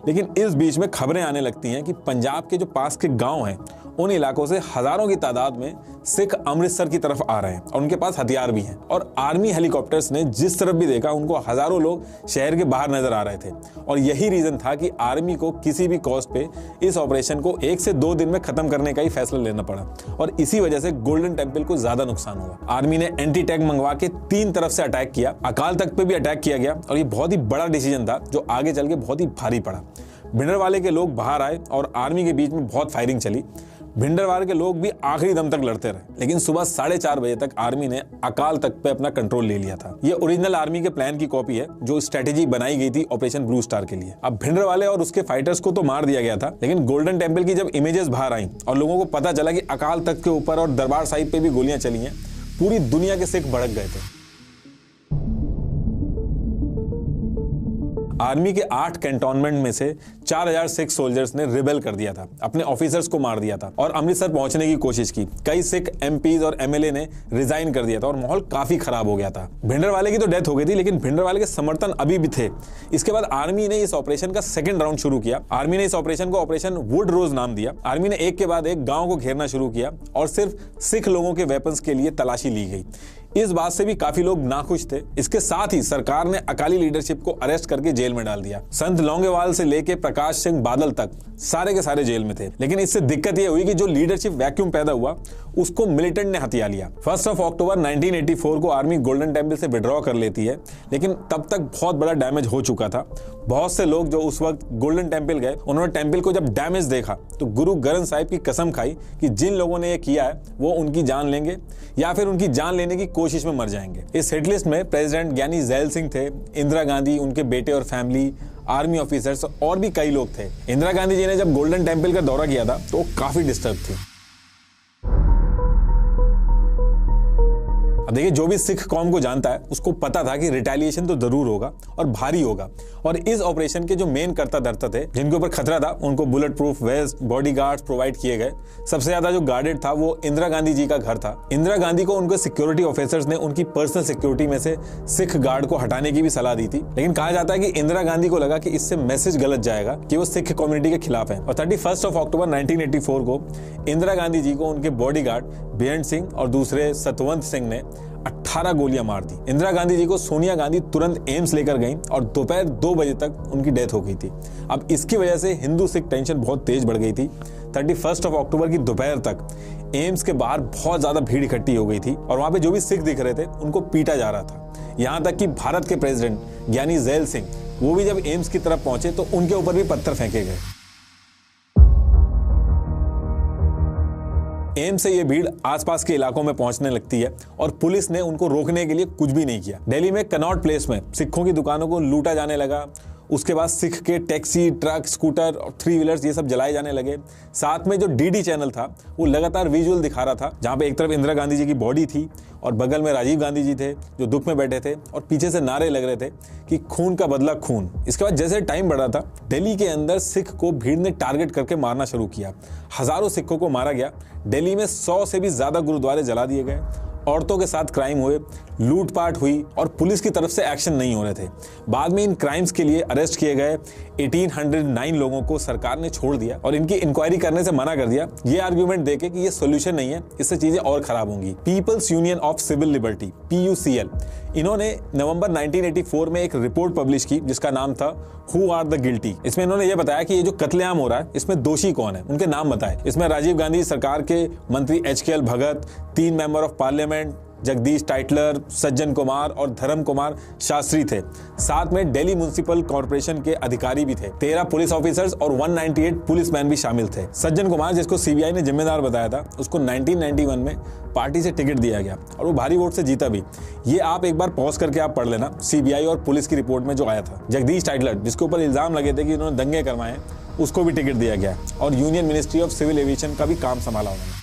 लेकिन इस बीच में खबरें आने लगती हैं कि पंजाब के जो पास के गांव हैं उन इलाकों से हजारों की तादाद में सिख अमृतसर की तरफ आ रहे हैं और उनके पास हथियार भी हैं। और आर्मी हेलीकॉप्टर्स ने जिस तरफ भी देखा उनको हजारों लोग शहर के बाहर नजर आ रहे थे। और यही रीजन था कि आर्मी को किसी भी कॉस्ट पे इस ऑपरेशन को 1 से 2 दिन में खत्म करने का ही फैसला लेना पड़ा और इसी वजह से गोल्डन टेम्पल को ज्यादा नुकसान हुआ। आर्मी ने एंटी टैंक मंगवा के 3 तरफ से अटैक किया। अकाल तख्त पे भी अटैक किया गया और ये बहुत ही बड़ा डिसीजन था जो आगे चल के बहुत ही भारी पड़ा। भिंडरवाले के लोग बाहर आए और आर्मी के बीच में बहुत फायरिंग चली। भिंडरवाले के लोग भी आखिरी दम तक लड़ते रहे, लेकिन सुबह 4:30 बजे तक आर्मी ने अकाल तख्त पे अपना कंट्रोल ले लिया था। ये ओरिजिनल आर्मी के प्लान की कॉपी है जो स्ट्रेटेजी बनाई गई थी ऑपरेशन ब्लू स्टार के लिए। अब भिंडरवाले और उसके फाइटर्स को तो मार दिया गया था, लेकिन गोल्डन टेम्पल की जब इमेजेस बाहर आई और लोगों को पता चला कि अकाल तख्त के ऊपर और दरबार साहिब पे भी गोलियां चली हैं, पूरी दुनिया के सिख भड़क गए थे। आर्मी के 8 कैंटोनमेंट में से 4000 सिख सोल्जर्स ने रिबेल कर दिया था, अपने ऑफिसर्स को मार दिया था और अमृतसर पहुंचने की कोशिश की। कई सिख एमपीज और एमएलए ने रिजाइन कर दिया था और माहौल काफी खराब हो गया था। भिंडरवाले की तो डेथ हो गई थी, लेकिन भिंडरवाले के समर्थन अभी भी थे। इसके बाद आर्मी ने इस ऑपरेशन का 2nd राउंड शुरू किया। आर्मी ने इस ऑपरेशन को ऑपरेशन वुड रोज नाम दिया। आर्मी ने एक के बाद एक गांव को घेरना शुरू किया और सिर्फ सिख लोगों के वेपन्स के लिए तलाशी ली गई। इस बात से भी काफी लोग नाखुश थे। इसके साथ ही सरकार ने अकाली लीडरशिप को अरेस्ट करके जेल में डाल दिया। संत लौंगेवाल से लेके प्रकाश सिंह बादल तक सारे के सारे जेल में थे। लेकिन इससे दिक्कत यह हुई कि जो लीडरशिप वैक्यूम पैदा हुआ उसको मिलिटेंट ने हथिया लिया। 1 अक्टूबर 1984 को आर्मी गोल्डन टेम्पल से विड्रॉ कर लेती है, लेकिन तब तक बहुत बड़ा डैमेज हो चुका था। बहुत से लोग जो उस वक्त गोल्डन टेम्पल गए, उन्होंने टेम्पल को जब डैमेज देखा तो गुरु ग्रंथ साहिब की कसम खाई कि जिन लोगों ने ये किया है वो उनकी जान लेंगे या फिर उनकी जान लेने की कोशिश में मर जाएंगे। इस हिट लिस्ट में प्रेसिडेंट ज्ञानी जैल सिंह थे, इंदिरा गांधी, उनके बेटे और फैमिली, आर्मी ऑफिसर्स और भी कई लोग थे। इंदिरा गांधी जी ने जब गोल्डन टेम्पल का दौरा किया था तो वो काफी डिस्टर्ब थी। अब देखिए, जो भी सिख कौम को जानता है उसको पता था कि रिटेलिएशन तो जरूर होगा और भारी होगा। और इस ऑपरेशन के जो मेन कर्ता धर्ता थे, जिनके ऊपर खतरा था, उनको bullet proof waste, bodyguards provide किए गए। सबसे ज्यादा जो गार्डेड था वो इंदिरा गांधी जी का घर था। इंदिरा गांधी को उनके सिक्योरिटी ऑफिसर्स ने उनकी पर्सनल सिक्योरिटी में से सिख गार्ड को हटाने की भी सलाह दी थी, लेकिन कहा जाता है कि इंदिरा गांधी को लगा कि इससे मैसेज गलत जाएगा कि वो सिख कम्युनिटी के खिलाफ है। और 31 अक्टूबर 1984 को इंदिरा गांधी जी को उनके बॉडीगार्ड बेअंत सिंह और दूसरे सतवंत सिंह ने 18 गोलियां मार दी। इंदिरा गांधी जी को सोनिया गांधी तुरंत एम्स लेकर गईं और दोपहर 2 बजे तक उनकी डेथ हो गई थी। अब इसकी वजह से हिंदू सिख टेंशन बहुत तेज बढ़ गई थी। 31 अक्टूबर की दोपहर तक एम्स के बाहर बहुत ज्यादा भीड़ इकट्ठी हो गई थी और वहां पे जो भी सिख दिख रहे थे उनको पीटा जा रहा था। यहां तक कि भारत के प्रेसिडेंट ज्ञानी जैल सिंह वो भी जब एम्स की तरफ पहुंचे तो उनके ऊपर भी पत्थर फेंके गए। एम्स से ये भीड़ आसपास के इलाकों में पहुंचने लगती है और पुलिस ने उनको रोकने के लिए कुछ भी नहीं किया। दिल्ली में कनॉट प्लेस में सिखों की दुकानों को लूटा जाने लगा। उसके बाद सिख के टैक्सी, ट्रक, स्कूटर और 3 व्हीलर्स ये सब जलाए जाने लगे। साथ में जो डीडी चैनल था वो लगातार विजुअल दिखा रहा था, जहां पे एक तरफ इंदिरा गांधी जी की बॉडी थी और बगल में राजीव गांधी जी थे जो दुख में बैठे थे और पीछे से नारे लग रहे थे कि खून का बदला खून। इसके बाद जैसे टाइम बढ़ा था, दिल्ली के अंदर सिख को भीड़ ने टारगेट करके मारना शुरू किया। हजारों सिखों को मारा गया। दिल्ली में 100 से भी ज्यादा गुरुद्वारे जला दिए गए औरतों के साथ क्राइम हुए, लूटपाट हुई और पुलिस की तरफ से एक्शन नहीं हो रहे थे। बाद में इन क्राइम्स के लिए अरेस्ट किए गए 1809 लोगों को सरकार ने छोड़ दिया और इनकी इंक्वायरी करने से मना कर दिया, ये आर्ग्यूमेंट देके कि ये सोल्यूशन नहीं है, इससे चीजें और खराब होंगी। People's Union of Civil Liberty PUCL, इन्होंने नवंबर 1984 में एक रिपोर्ट पब्लिश की जिसका नाम था हु आर द गिल्टी। इसमें इन्होंने ये बताया कि ये जो कत्लेआम हो रहा है इसमें दोषी कौन है, उनके नाम बताए। इसमें राजीव गांधी सरकार के मंत्री HKL Bhagat, 3 member of parliament Jagdish Tytler, Sajjan Kumar और धर्म कुमार शास्त्री थे। साथ में दिल्ली म्युनिसिपल कॉर्पोरेशन के अधिकारी भी थे। 13 पुलिस ऑफिसर्स और 198 पुलिसमैन भी शामिल थे। सज्जन कुमार, जिसको CBI ने जिम्मेदार बताया था, उसको 1991 में पार्टी से टिकट दिया गया और वो भारी वोट से जीता भी। ये आप एक बार पॉज करके आप पढ़ लेना, CBI और पुलिस की रिपोर्ट में जो आया था। जगदीश टाइटलर, जिसके ऊपर इल्जाम लगे थे कि उन्होंने दंगे करवाए, उसको भी टिकट दिया गया और Union Ministry of Civil Aviation का भी काम संभाला उन्होंने।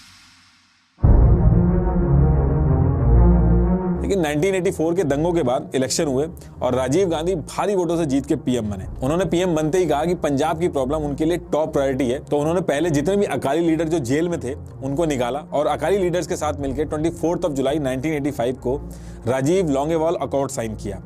लेकिन 1984 के दंगों के बाद इलेक्शन हुए और राजीव गांधी भारी वोटों से जीत के PM बने। उन्होंने PM बनते ही कहा कि पंजाब की प्रॉब्लम उनके लिए टॉप प्रायोरिटी है, तो उन्होंने पहले जितने भी अकाली लीडर जो जेल में थे उनको निकाला और अकाली लीडर्स के साथ मिलकर 24 जुलाई 1985 को राजीव लॉन्गेवाल अकॉर्ड साइन किया।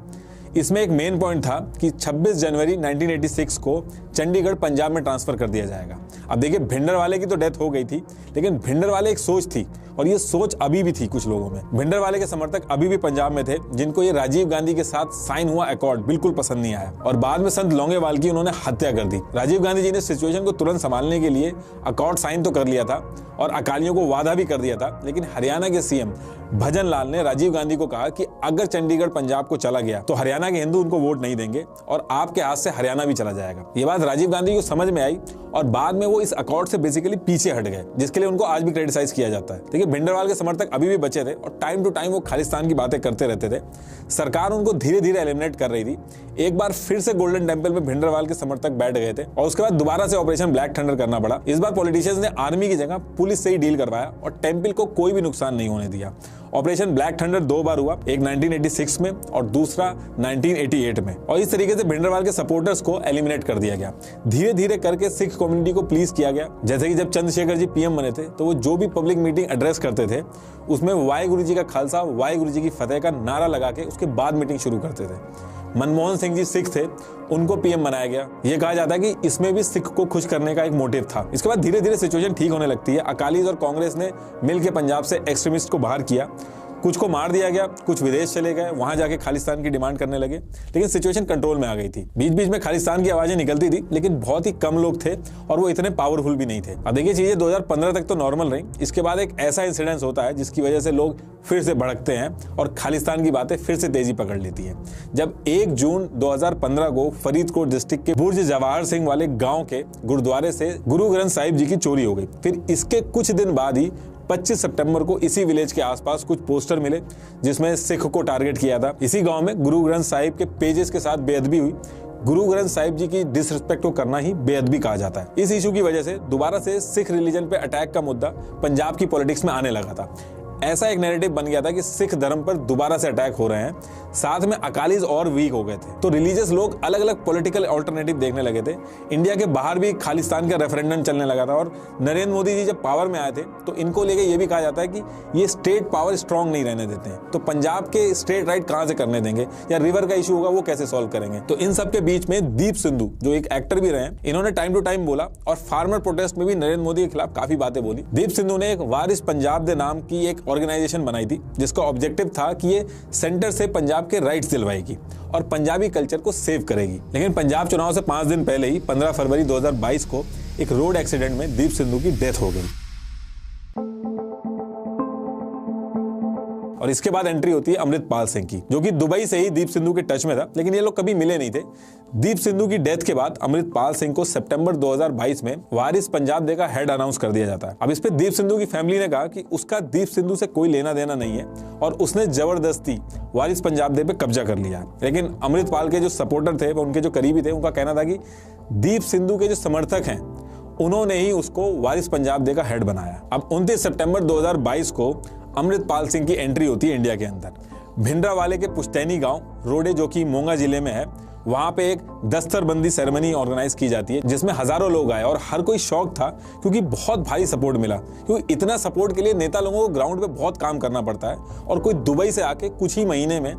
इसमें एक मेन पॉइंट था कि 26 जनवरी 1986 को चंडीगढ़ पंजाब में ट्रांसफर कर दिया जाएगा। अब देखिए, भिंडरवाले की तो डेथ हो गई थी, लेकिन भिंडरवाले एक सोच थी और ये सोच अभी भी थी कुछ लोगों में। भिंडरवाले के समर्थक अभी भी पंजाब में थे, जिनको ये राजीव गांधी के साथ साइन हुआ अकॉर्ड बिल्कुल पसंद नहीं आया और बाद में संत लॉन्गेवाल की उन्होंने हत्या कर दी। राजीव गांधी जी ने सिचुएशन को तुरंत संभालने के लिए अकॉर्ड साइन तो कर लिया था और अकालियों को वादा भी कर दिया था, लेकिन हरियाणा के CM भजन लाल ने राजीव गांधी को कहा कि अगर चंडीगढ़ पंजाब को चला गया तो हरियाणा के हिंदू उनको वोट नहीं देंगे और आपके हाथ से हरियाणा भी चला जाएगा। ये बात राजीव गांधी को समझ में आई और बाद में वो इस अकॉर्ड से बेसिकली पीछे हट गए, जिसके लिए उनको आज भी क्रिटिसाइज किया जाता है। देखिए, भिंडरवाल के समर्थक अभी भी बचे थे और टाइम टू टाइम वो खालिस्तान की बातें करते रहते थे। सरकार उनको धीरे धीरे एलिमिनेट कर रही थी। एक बार फिर से गोल्डन टेंपल में भिंडरवाल के समर्थक बैठ गए थे और उसके बाद दोबारा से ऑपरेशन ब्लैक थंडर करना पड़ा। इस बार पॉलिटिशियंस ने आर्मी की जगह पुलिस से ही डील करवाया और टेंपल को कोई भी नुकसान नहीं होने दिया। ऑपरेशन ब्लैक थंडर 2 बार हुआ, एक 1986 में और दूसरा 1988 में, और इस तरीके से भिंडरवाल के सपोर्टर्स को एलिमिनेट कर दिया गया। धीरे धीरे करके सिख कम्युनिटी को प्लीज किया गया। जैसे कि जब चंद्रशेखर जी PM बने थे तो वो जो भी पब्लिक मीटिंग एड्रेस करते थे उसमें वाहेगुरु जी का खालसा वाहेगुरु जी की फतेह का नारा लगा के उसके बाद मीटिंग शुरू करते थे। मनमोहन सिंह जी सिख थे, उनको PM बनाया गया। ये कहा जाता है कि इसमें भी सिख को खुश करने का एक मोटिव था। इसके बाद धीरे धीरे सिचुएशन ठीक होने लगती है। अकालीज और कांग्रेस ने मिलकर पंजाब से एक्सट्रीमिस्ट को बाहर किया, कुछ को मार दिया गया, कुछ विदेश चले गए, वहां जाके खालिस्तान की डिमांड करने लगे, लेकिन सिचुएशन कंट्रोल में आ गई थी। बीच बीच में खालिस्तान की आवाजें निकलती थी, लेकिन बहुत ही कम लोग थे और वो इतने पावरफुल भी नहीं थे। अब देखिए, चीजें 2015 तक तो नॉर्मल रही। इसके बाद एक ऐसा इंसिडेंस होता है जिसकी वजह से लोग फिर से भड़कते हैं और खालिस्तान की बातें फिर से तेजी पकड़ लेती है। जब 1 जून 2015 को फरीदकोट डिस्ट्रिक्ट के बुर्ज जवाहर सिंह वाले गांव के गुरुद्वारे से गुरु ग्रंथ साहिब जी की चोरी हो गई। फिर इसके कुछ दिन बाद ही 25 सितंबर को इसी विलेज के आसपास कुछ पोस्टर मिले जिसमें सिख को टारगेट किया था। इसी गांव में गुरु ग्रंथ साहिब के पेजेस के साथ बेअदबी हुई। गुरु ग्रंथ साहिब जी की डिसरिस्पेक्ट को करना ही बेअदबी कहा जाता है। इस इशू की वजह से दोबारा से सिख रिलीजन पे अटैक का मुद्दा पंजाब की पॉलिटिक्स में आने लगा था। ऐसा एक नैरेटिव बन गया था कि सिख धर्म पर दोबारा से अटैक हो रहे हैं, साथ में अकालीज और वीक हो गए थे। तो रिलीजियस लोग अलग अलग पॉलिटिकल अल्टरनेटिव देखने लगे थे। इंडिया के बाहर भी खालिस्तान का रेफरेंडम चलने लगा था और नरेंद्र मोदी जी जब पावर में आए थे तो इनको लेके ये भी कहा जाता है कि ये स्टेट पावर स्ट्रांग नहीं रहने देते हैं, तो पंजाब के स्टेट राइट कहां से करने देंगे, या रिवर का इशू होगा वो कैसे सॉल्व करेंगे। तो इन सब के बीच में दीप सिंधु, जो एक एक्टर भी रहे हैं, इन्होंने टाइम टू टाइम बोला और फार्मर प्रोटेस्ट में भी नरेंद्र मोदी के खिलाफ काफी बातें बोली। दीप सिंधु ने एक वारिस पंजाब दे नाम की एक ऑर्गेनाइजेशन बनाई थी जिसका ऑब्जेक्टिव था कि ये सेंटर से पंजाब के राइट्स दिलवाएगी और पंजाबी कल्चर को सेव करेगी। लेकिन पंजाब चुनाव से 5 दिन पहले ही 15 फरवरी 2022 को एक रोड एक्सीडेंट में दीप सिंधु की डेथ हो गई और इसके बाद एंट्री होती है अमृतपाल सिंह की, जो कि दुबई से ही दीप सिंधु के टच में था, लेकिन ये लोग कभी मिले नहीं थे। दीप सिंधु की डेथ के बाद अमृतपाल सिंह को सितंबर 2022 में वारिस पंजाब डे का हेड अनाउंस कर दिया जाता है। अब इस पे दीप सिंधु की फैमिली ने कहा कि उसका दीप सिंधु से कोई लेना देना नहीं है और उसने जबरदस्ती वारिस पंजाब डे पे कब्जा कर लिया। लेकिन अमृतपाल के जो सपोर्टर थे, उनके जो करीबी थे, उनका कहना था कि दीप सिंधु के जो समर्थक हैं उन्होंने ही उसको वारिस पंजाब डे का हेड बनाया। अब 29 सितंबर 2022 को अमृतपाल सिंह की एंट्री होती है इंडिया के अंदर। भिंडरावाले के पुश्तैनी गांव रोडे, जो कि मोंगा जिले में है, वहां पे एक दस्तरबंदी सेरेमनी ऑर्गेनाइज की जाती है जिसमें हजारों लोग आए और हर कोई शौक था क्योंकि बहुत भारी सपोर्ट मिला। क्योंकि इतना सपोर्ट के लिए नेता लोगों को ग्राउंड पे बहुत काम करना पड़ता है और कोई दुबई से आके कुछ ही महीने में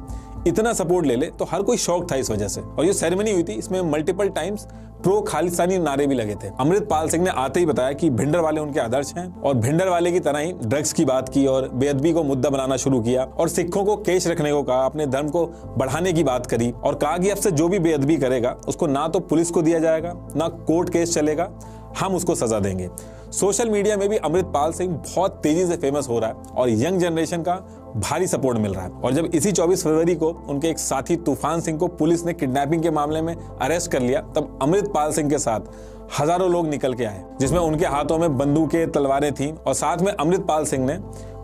इतना सपोर्ट ले ले तो हर कोई शौक था इस वजह से। और ये सेरेमनी हुई थी, इसमें मल्टीपल टाइम्स प्रो खालिस्तानी नारे भी लगे थे। अमृतपाल सिंह ने आते ही बताया कि भिंडर वाले उनके आदर्श हैं और भिंडर वाले की तरह ही ड्रग्स की बात की और बेअदबी को मुद्दा बनाना शुरू किया और सिखों को केश रखने को कहा, अपने धर्म को बढ़ाने की बात करी और कहा कि अब से जो भी बेअदबी करेगा उसको ना तो पुलिस को दिया जाएगा ना कोर्ट केस चलेगा, हम उसको सजा देंगे। सोशल मीडिया में भी अमृतपाल सिंह बहुत तेजी से फेमस हो रहा है और यंग जनरेशन का भारी सपोर्ट मिल रहा है। और जब इसी 24 फरवरी को उनके एक साथी तूफान सिंह को पुलिस ने किडनैपिंग के मामले में अरेस्ट कर लिया, तब अमृतपाल सिंह के साथ हजारों लोग निकल के आए जिसमें उनके हाथों में बंदूकें, तलवारें थीं और साथ में अमृतपाल सिंह ने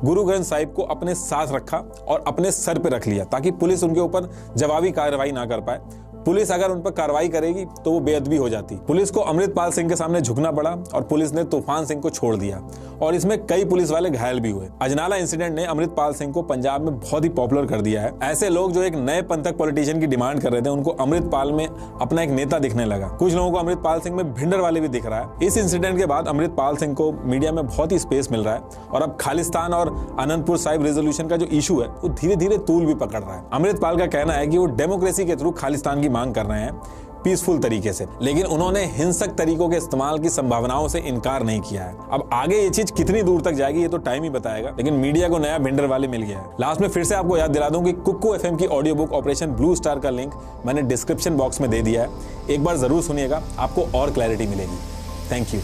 गुरु ग्रंथ साहिब को अपने साथ रखा और अपने सर पे रख लिया ताकि पुलिस उनके ऊपर जवाबी कार्रवाई ना कर पाए। पुलिस अगर उन पर कार्रवाई करेगी तो वो बेअदबी हो जाती। पुलिस को अमृतपाल सिंह के सामने झुकना पड़ा और पुलिस ने तूफान सिंह को छोड़ दिया और इसमें कई पुलिस वाले घायल भी हुए। अजनाला इंसिडेंट ने अमृतपाल सिंह को पंजाब में बहुत ही पॉपुलर कर दिया है। ऐसे लोग जो एक नए पंथक पॉलिटिशियन की डिमांड कर रहे थे उनको अमृतपाल में अपना एक नेता दिखने लगा। कुछ लोगों को अमृतपाल सिंह में भिंडर वाले भी दिख रहा है। इस इंसिडेंट के बाद अमृतपाल सिंह को मीडिया में बहुत ही स्पेस मिल रहा है और अब खालिस्तान और आनंदपुर साहिब रेजोल्यूशन का जो इशू है वो धीरे धीरे तूल भी पकड़ रहा है। अमृतपाल का कहना है कि वो डेमोक्रेसी के थ्रू खालिस्तान की मांग कर रहे हैं पीसफुल तरीके से, लेकिन उन्होंने हिंसक तरीकों के इस्तेमाल की संभावनाओं से इनकार नहीं किया है। अब आगे ये चीज कितनी दूर तक जाएगी ये तो टाइम ही बताएगा, लेकिन मीडिया को नया भिंडर वाले मिल गया है। लास्ट में फिर से आपको याद दिला दूं कि कुक्कू एफएम की audio book operation blue star का लिंक मैंने डिस्क्रिप्शन बॉक्स में दे दिया है, एक बार जरूर सुनिएगा, आपको और क्लैरिटी मिलेगी। Thank you.